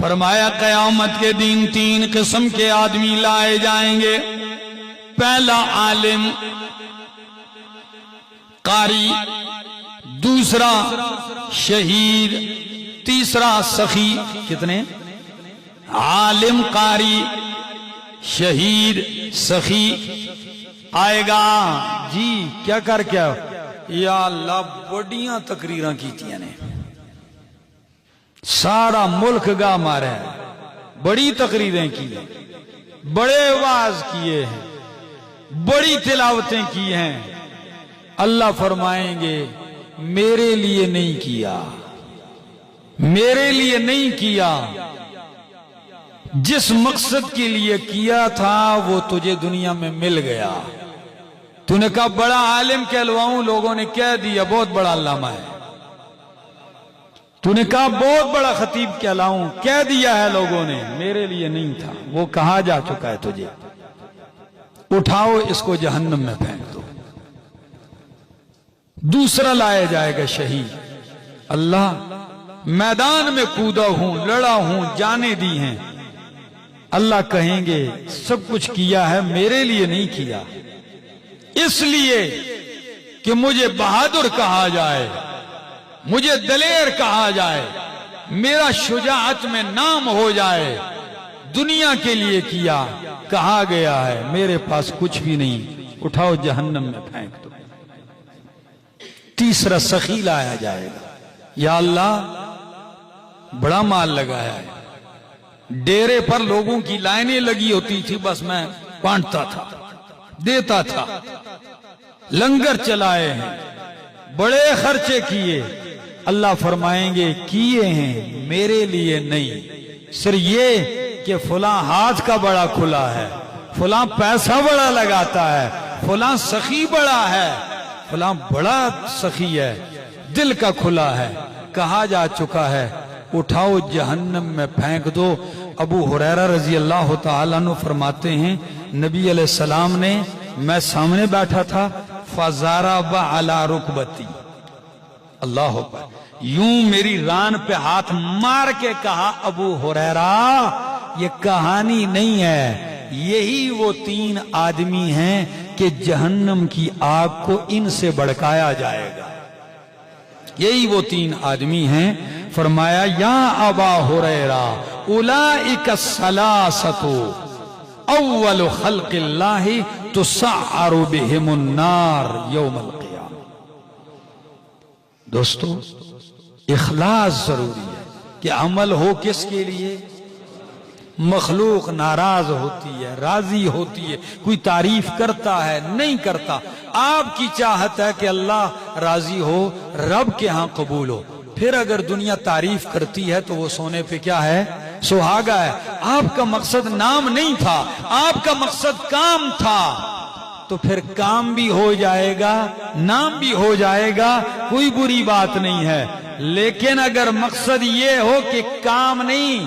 فرمایا قیامت کے دن 3 قسم کے آدمی لائے جائیں گے۔ پہلا عالم قاری، دوسرا شہید، تیسرا سخی۔ کتنے؟ عالم، قاری، شہید، سخی۔ آئے گا جی کیا کر کیا؟ یا اللہ بڑیاں تقریراں کیتیاں نے، سارا ملک گا مارا ہے، بڑی تقریریں کی ہیں، بڑے واعظ کیے ہیں، بڑی تلاوتیں کی ہیں۔ اللہ فرمائیں گے میرے لیے نہیں کیا، میرے لیے نہیں کیا، جس مقصد کے لیے کیا تھا وہ تجھے دنیا میں مل گیا۔ تو نے کہا بڑا عالم کہلواؤں، لوگوں نے کہہ دیا بہت بڑا علامہ ہے۔ تو نے کہا بہت بڑا خطیب کہلاؤں، کہہ دیا ہے لوگوں نے، میرے لیے نہیں تھا، وہ کہا جا چکا ہے تجھے، اٹھاؤ اس کو جہنم میں پھینک دو۔ دوسرا لایا جائے گا شہید۔ اللہ میدان میں کودا ہوں، لڑا ہوں، جانے دی ہیں، اللہ کہیں گے سب کچھ کیا ہے، میرے لیے نہیں کیا، اس لیے کہ مجھے بہادر کہا جائے، مجھے دلیر کہا جائے، میرا شجاعت میں نام ہو جائے، دنیا کے لیے کیا، کہا گیا ہے میرے پاس کچھ بھی نہیں، اٹھاؤ جہنم میں پھینک دو۔ تیسرا سخی لایا جائے گا۔ یا اللہ بڑا مال لگایا ہے، ڈیرے پر لوگوں کی لائنیں لگی ہوتی تھی، بس میں بانٹتا تھا، دیتا تھا، لنگر چلائے ہیں، بڑے خرچے کیے۔ اللہ فرمائیں گے کیے ہیں، میرے لیے نہیں، صرف یہ کہ فلاں ہاتھ کا بڑا کھلا ہے، فلاں پیسہ بڑا لگاتا ہے، فلاں سخی بڑا ہے، فلاں بڑا سخی ہے، دل کا کھلا ہے، کہا جا چکا ہے، اٹھاؤ جہنم میں پھینک دو۔ ابو ہریرہ رضی اللہ تعالیٰ عنہ فرماتے ہیں نبی علیہ السلام نے، میں سامنے بیٹھا تھا، فَضَرَبَ عَلَى رُكْبَتِي، اللہ اکبر، یوں میری ران پہ ہاتھ مار کے کہا ابو ہریرہ یہ کہانی نہیں ہے، یہی وہ 3 آدمی ہیں کہ جہنم کی آگ کو ان سے بڑکایا جائے گا، یہی وہ 3 آدمی ہیں۔ فرمایا یا ابا ہریرہ اولئک الثلاثۃ اول خلق اللہ تسعر بہم النار یوم القیامہ۔ دوستو اخلاص ضروری ہے کہ عمل ہو کس کے لیے؟ مخلوق ناراض ہوتی ہے، راضی ہوتی ہے، کوئی تعریف کرتا ہے، نہیں کرتا، آپ کی چاہت ہے کہ اللہ راضی ہو، رب کے ہاں قبول ہو۔ پھر اگر دنیا تعریف کرتی ہے تو وہ سونے پہ کیا ہے؟ سہاگا ہے۔ آپ کا مقصد نام نہیں تھا، آپ کا مقصد کام تھا، تو پھر کام بھی ہو جائے گا، نام بھی ہو جائے گا، کوئی بری بات نہیں ہے۔ لیکن اگر مقصد یہ ہو کہ کام نہیں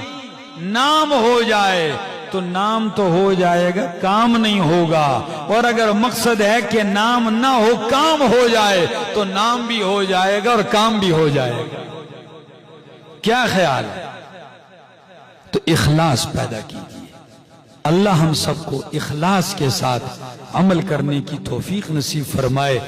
نام ہو جائے تو نام تو ہو جائے گا، کام نہیں ہوگا، اور اگر مقصد ہے کہ نام نہ ہو کام ہو جائے تو نام بھی ہو جائے گا اور کام بھی ہو جائے گا۔ کیا خیال ہے؟ تو اخلاص پیدا کیجیے۔ اللہ ہم سب کو اخلاص کے ساتھ عمل کرنے کی توفیق نصیب فرمائے۔